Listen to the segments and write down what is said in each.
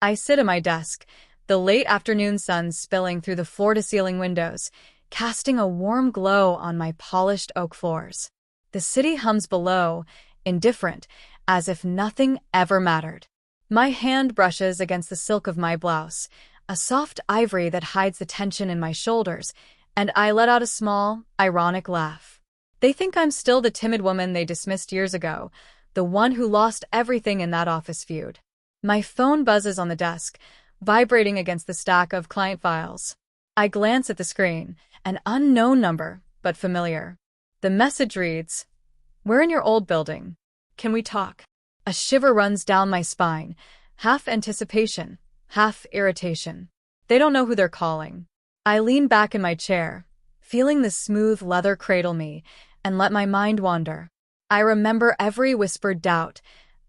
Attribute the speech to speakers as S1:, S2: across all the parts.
S1: I sit at my desk, the late afternoon sun spilling through the floor-to-ceiling windows, casting a warm glow on my polished oak floors. The city hums below, indifferent, as if nothing ever mattered. My hand brushes against the silk of my blouse, a soft ivory that hides the tension in my shoulders, and I let out a small, ironic laugh. They think I'm still the timid woman they dismissed years ago, the one who lost everything in that office feud. My phone buzzes on the desk, vibrating against the stack of client files. I glance at the screen, an unknown number, but familiar. The message reads, "We're in your old building. Can we talk?" A shiver runs down my spine, half anticipation, half irritation. They don't know who they're calling. I lean back in my chair, feeling the smooth leather cradle me, and let my mind wander. I remember every whispered doubt,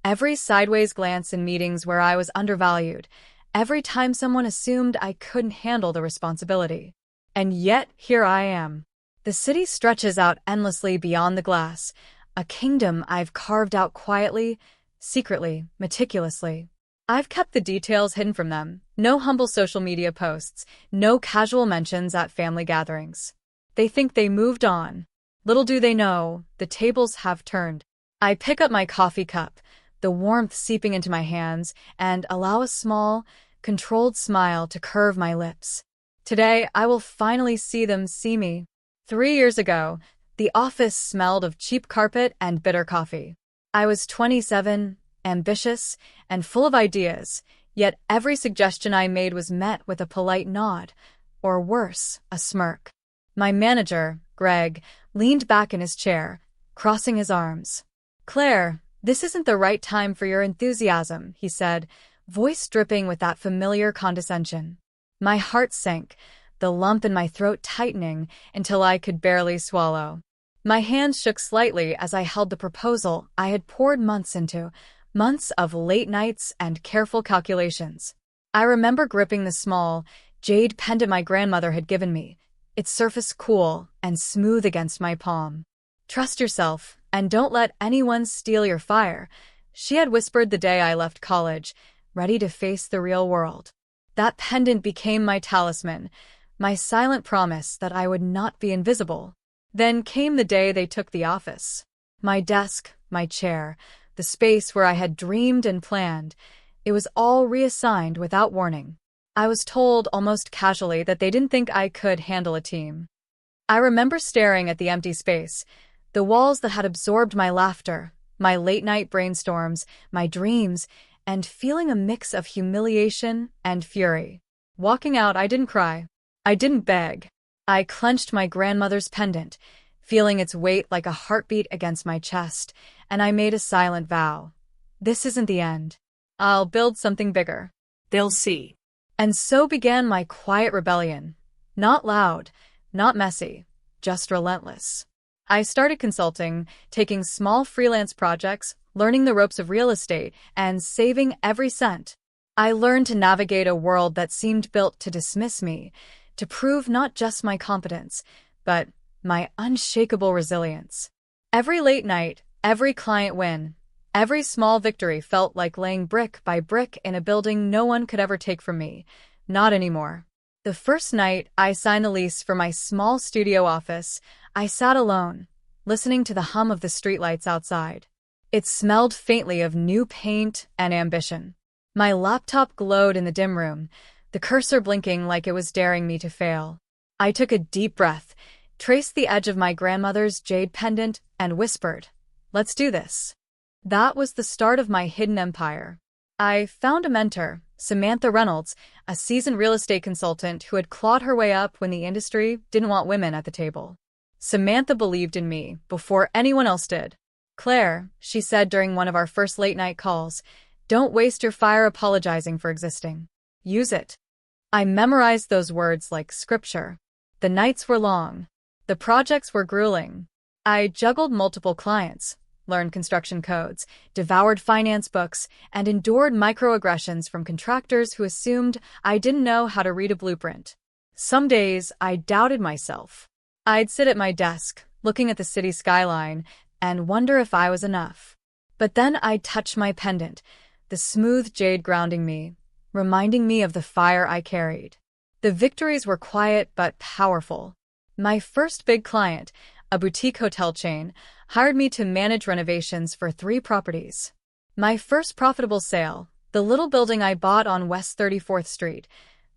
S1: every sideways glance in meetings where I was undervalued, every time someone assumed I couldn't handle the responsibility. And yet, here I am. The city stretches out endlessly beyond the glass, a kingdom I've carved out quietly, secretly, meticulously. I've kept the details hidden from them. No humble social media posts, no casual mentions at family gatherings. They think they moved on. Little do they know, the tables have turned. I pick up my coffee cup, the warmth seeping into my hands, and allow a small, controlled smile to curve my lips. Today, I will finally see them see me. 3 years ago, the office smelled of cheap carpet and bitter coffee. I was 27, ambitious, and full of ideas, yet every suggestion I made was met with a polite nod, or worse, a smirk. My manager, Greg, leaned back in his chair, crossing his arms. "Claire, this isn't the right time for your enthusiasm," he said, voice dripping with that familiar condescension. My heart sank, the lump in my throat tightening until I could barely swallow. My hands shook slightly as I held the proposal I had poured months into, months of late nights and careful calculations. I remember gripping the small, jade pendant my grandmother had given me, its surface cool and smooth against my palm. "Trust yourself, and don't let anyone steal your fire," she had whispered the day I left college, ready to face the real world. That pendant became my talisman, my silent promise that I would not be invisible. Then came the day they took the office. My desk, my chair, the space where I had dreamed and planned, it was all reassigned without warning. I was told almost casually that they didn't think I could handle a team. I remember staring at the empty space, the walls that had absorbed my laughter, my late-night brainstorms, my dreams, and feeling a mix of humiliation and fury. Walking out, I didn't cry. I didn't beg. I clenched my grandmother's pendant, feeling its weight like a heartbeat against my chest, and I made a silent vow. This isn't the end. I'll build something bigger. They'll see. And so began my quiet rebellion. Not loud, not messy, just relentless. I started consulting, taking small freelance projects, learning the ropes of real estate, and saving every cent. I learned to navigate a world that seemed built to dismiss me, to prove not just my competence, but my unshakable resilience. Every late night, every client win, every small victory felt like laying brick by brick in a building no one could ever take from me. Not anymore. The first night I signed the lease for my small studio office, I sat alone, listening to the hum of the streetlights outside. It smelled faintly of new paint and ambition. My laptop glowed in the dim room, the cursor blinking like it was daring me to fail. I took a deep breath, traced the edge of my grandmother's jade pendant, and whispered, "Let's do this." That was the start of my hidden empire. I found a mentor, Samantha Reynolds, a seasoned real estate consultant who had clawed her way up when the industry didn't want women at the table. Samantha believed in me before anyone else did. "Claire," she said during one of our first late-night calls, "don't waste your fire apologizing for existing. Use it." I memorized those words like scripture. The nights were long. The projects were grueling. I juggled multiple clients, learned construction codes, devoured finance books, and endured microaggressions from contractors who assumed I didn't know how to read a blueprint. Some days, I doubted myself. I'd sit at my desk, looking at the city skyline, and wonder if I was enough. But then I'd touch my pendant, the smooth jade grounding me, reminding me of the fire I carried. The victories were quiet but powerful. My first big client, a boutique hotel chain, hired me to manage renovations for 3 properties. My first profitable sale, the little building I bought on West 34th Street,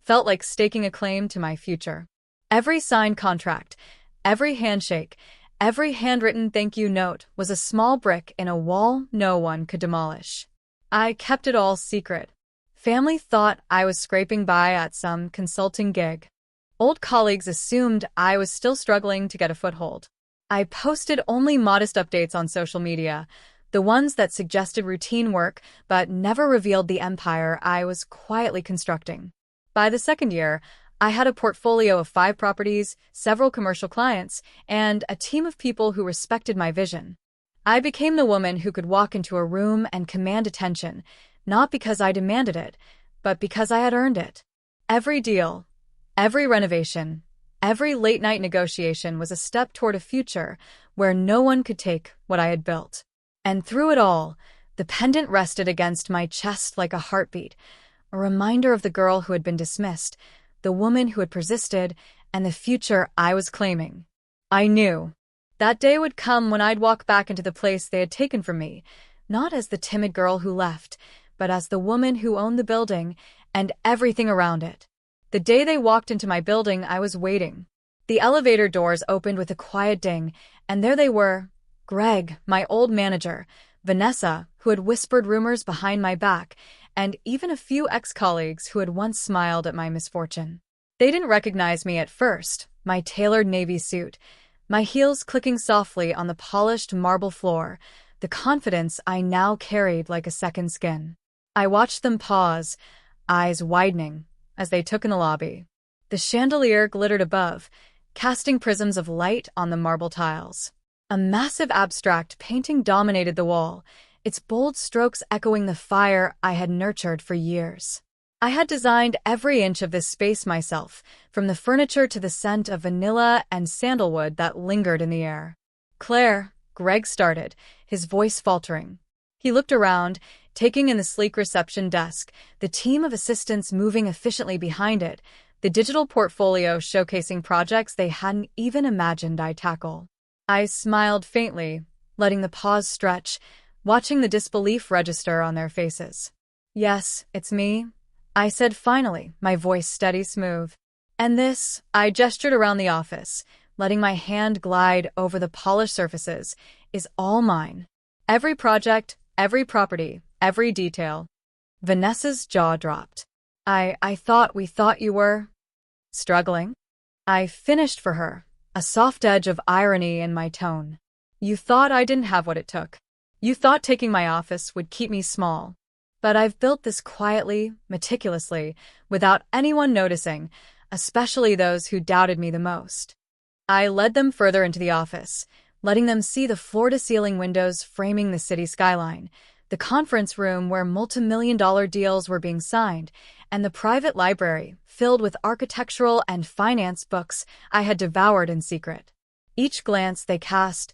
S1: felt like staking a claim to my future. Every signed contract, every handshake, every handwritten thank you note was a small brick in a wall no one could demolish. I kept it all secret. Family thought I was scraping by at some consulting gig. Old colleagues assumed I was still struggling to get a foothold. I posted only modest updates on social media, the ones that suggested routine work but never revealed the empire I was quietly constructing. By the second year, I had a portfolio of 5 properties, several commercial clients, and a team of people who respected my vision. I became the woman who could walk into a room and command attention, not because I demanded it, but because I had earned it. Every deal, every renovation, every late-night negotiation was a step toward a future where no one could take what I had built. And through it all, the pendant rested against my chest like a heartbeat, a reminder of the girl who had been dismissed, the woman who had persisted, and the future I was claiming. I knew that day would come when I'd walk back into the place they had taken from me, not as the timid girl who left, but as the woman who owned the building and everything around it. The day they walked into my building, I was waiting. The elevator doors opened with a quiet ding, and there they were, Greg, my old manager, Vanessa, who had whispered rumors behind my back, and even a few ex-colleagues who had once smiled at my misfortune. They didn't recognize me at first, my tailored navy suit, my heels clicking softly on the polished marble floor, the confidence I now carried like a second skin. I watched them pause, eyes widening, as they took in the lobby. The chandelier glittered above, casting prisms of light on the marble tiles. A massive abstract painting dominated the wall, its bold strokes echoing the fire I had nurtured for years. I had designed every inch of this space myself, from the furniture to the scent of vanilla and sandalwood that lingered in the air. Claire, Greg started, his voice faltering. He looked around, taking in the sleek reception desk, the team of assistants moving efficiently behind it, the digital portfolio showcasing projects they hadn't even imagined I'd tackle. I smiled faintly, letting the pause stretch, watching the disbelief register on their faces. "Yes, it's me," I said finally, my voice steady smooth. "And this," I gestured around the office, letting my hand glide over the polished surfaces, "is all mine. Every project, every property, every detail." Vanessa's jaw dropped. I thought we thought you were struggling?" I finished for her, a soft edge of irony in my tone. "You thought I didn't have what it took. You thought taking my office would keep me small. But I've built this quietly, meticulously, without anyone noticing, especially those who doubted me the most." I led them further into the office, letting them see the floor-to-ceiling windows framing the city skyline, the conference room where multi-million-dollar deals were being signed, and the private library filled with architectural and finance books I had devoured in secret. Each glance they cast,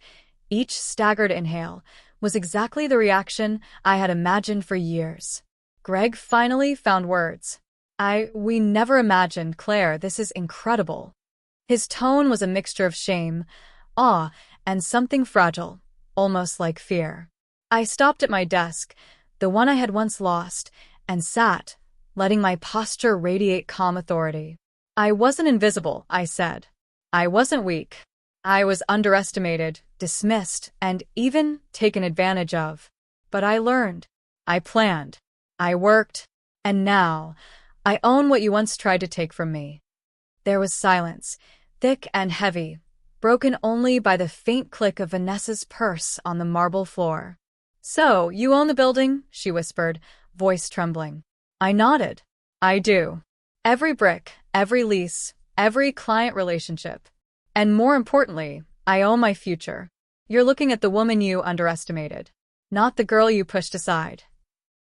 S1: each staggered inhale, was exactly the reaction I had imagined for years. Greg finally found words. We never imagined, Claire, this is incredible." His tone was a mixture of shame, awe, and something fragile, almost like fear. I stopped at my desk, the one I had once lost, and sat, letting my posture radiate calm authority. "I wasn't invisible," I said. "I wasn't weak. I was underestimated, dismissed, and even taken advantage of. But I learned. I planned. I worked. And now, I own what you once tried to take from me." There was silence, thick and heavy, broken only by the faint click of Vanessa's purse on the marble floor. "So, you own the building?" she whispered, voice trembling. I nodded. "I do. Every brick, every lease, every client relationship. And more importantly, I own my future. You're looking at the woman you underestimated, not the girl you pushed aside."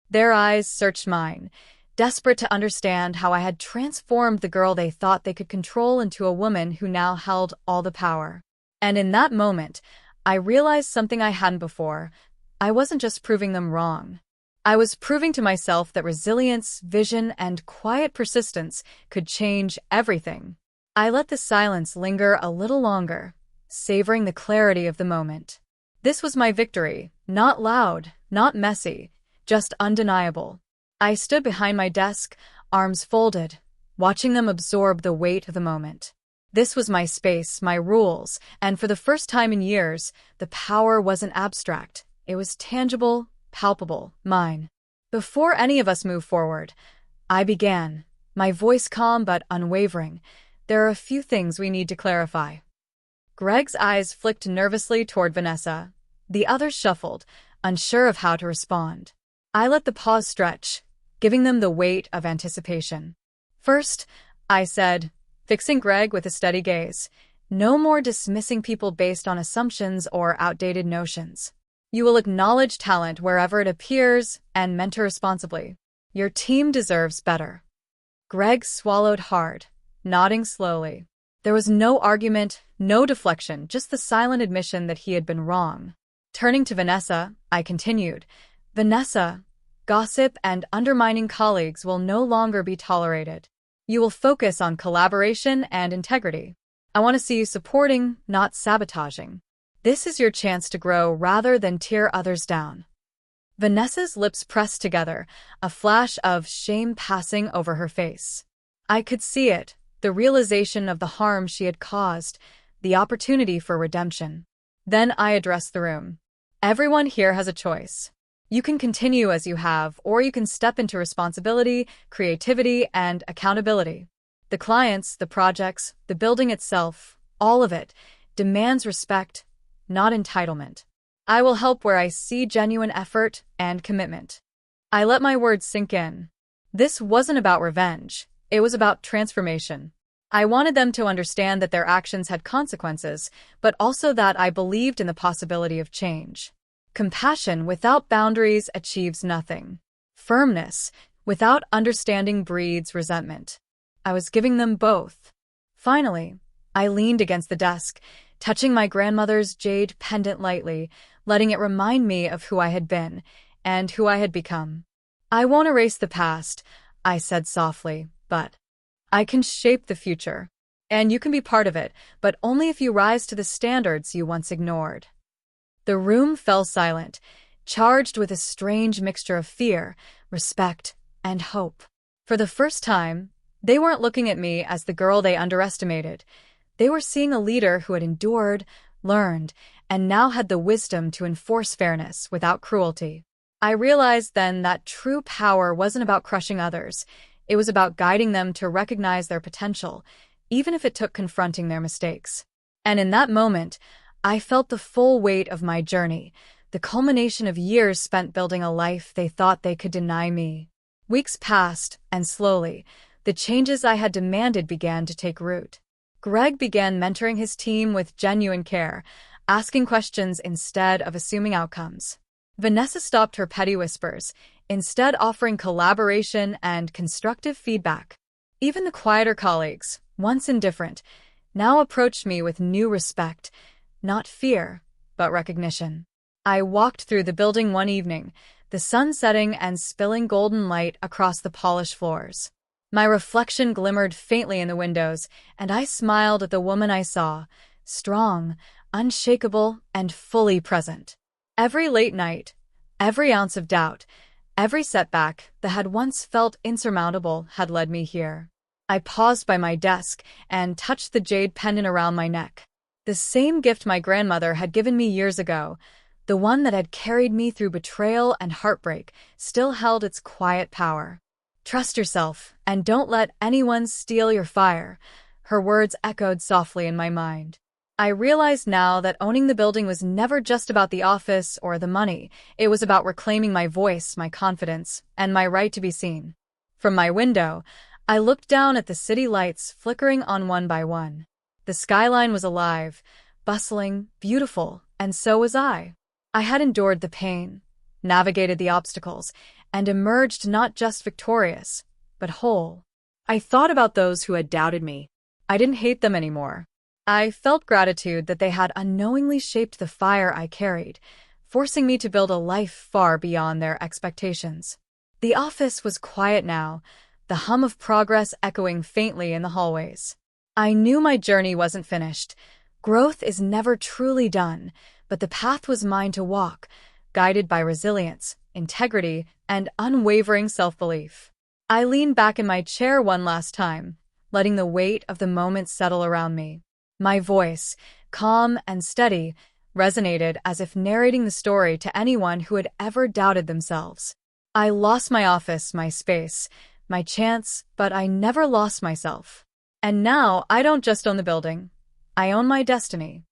S1: Their eyes searched mine, desperate to understand how I had transformed the girl they thought they could control into a woman who now held all the power. And in that moment, I realized something I hadn't before. I wasn't just proving them wrong. I was proving to myself that resilience, vision, and quiet persistence could change everything. I let the silence linger a little longer, savoring the clarity of the moment. This was my victory, not loud, not messy, just undeniable. I stood behind my desk, arms folded, watching them absorb the weight of the moment. This was my space, my rules, and for the first time in years, the power wasn't abstract. It was tangible, palpable, mine. Before any of us moved forward, I began, my voice calm but unwavering. There are a few things we need to clarify. Greg's eyes flicked nervously toward Vanessa. The others shuffled, unsure of how to respond. I let the pause stretch, giving them the weight of anticipation. First, I said, fixing Greg with a steady gaze, no more dismissing people based on assumptions or outdated notions. You will acknowledge talent wherever it appears and mentor responsibly. Your team deserves better. Greg swallowed hard, nodding slowly. There was no argument, no deflection, just the silent admission that he had been wrong. Turning to Vanessa, I continued, Vanessa, gossip and undermining colleagues will no longer be tolerated. You will focus on collaboration and integrity. I want to see you supporting, not sabotaging. This is your chance to grow rather than tear others down. Vanessa's lips pressed together, a flash of shame passing over her face. I could see it, the realization of the harm she had caused, the opportunity for redemption. Then I addressed the room. Everyone here has a choice. You can continue as you have, or you can step into responsibility, creativity, and accountability. The clients, the projects, the building itself, all of it, demands respect, not entitlement. I will help where I see genuine effort and commitment. I let my words sink in. This wasn't about revenge. It was about transformation. I wanted them to understand that their actions had consequences, but also that I believed in the possibility of change. Compassion without boundaries achieves nothing. Firmness without understanding breeds resentment. I was giving them both. Finally, I leaned against the desk, touching my grandmother's jade pendant lightly, letting it remind me of who I had been and who I had become. I won't erase the past, I said softly, but I can shape the future. And you can be part of it, but only if you rise to the standards you once ignored. The room fell silent, charged with a strange mixture of fear, respect, and hope. For the first time, they weren't looking at me as the girl they underestimated. They were seeing a leader who had endured, learned, and now had the wisdom to enforce fairness without cruelty. I realized then that true power wasn't about crushing others. It was about guiding them to recognize their potential, even if it took confronting their mistakes. And in that moment, I felt the full weight of my journey, the culmination of years spent building a life they thought they could deny me. Weeks passed, and slowly, the changes I had demanded began to take root. Greg began mentoring his team with genuine care, asking questions instead of assuming outcomes. Vanessa stopped her petty whispers, instead offering collaboration and constructive feedback. Even the quieter colleagues, once indifferent, now approached me with new respect, not fear, but recognition. I walked through the building one evening, the sun setting and spilling golden light across the polished floors. My reflection glimmered faintly in the windows, and I smiled at the woman I saw, strong, unshakable, and fully present. Every late night, every ounce of doubt, every setback that had once felt insurmountable had led me here. I paused by my desk and touched the jade pendant around my neck. The same gift my grandmother had given me years ago, the one that had carried me through betrayal and heartbreak, still held its quiet power. Trust yourself, and don't let anyone steal your fire. Her words echoed softly in my mind. I realized now that owning the building was never just about the office or the money. It was about reclaiming my voice, my confidence, and my right to be seen. From my window, I looked down at the city lights flickering on one by one. The skyline was alive, bustling, beautiful, and so was I. I had endured the pain, navigated the obstacles, and emerged not just victorious, but whole. I thought about those who had doubted me. I didn't hate them anymore. I felt gratitude that they had unknowingly shaped the fire I carried, forcing me to build a life far beyond their expectations. The office was quiet now, the hum of progress echoing faintly in the hallways. I knew my journey wasn't finished. Growth is never truly done, but the path was mine to walk, guided by resilience, integrity, and unwavering self-belief. I leaned back in my chair one last time, letting the weight of the moment settle around me. My voice, calm and steady, resonated as if narrating the story to anyone who had ever doubted themselves. I lost my office, my space, my chance, but I never lost myself. And now I don't just own the building. I own my destiny.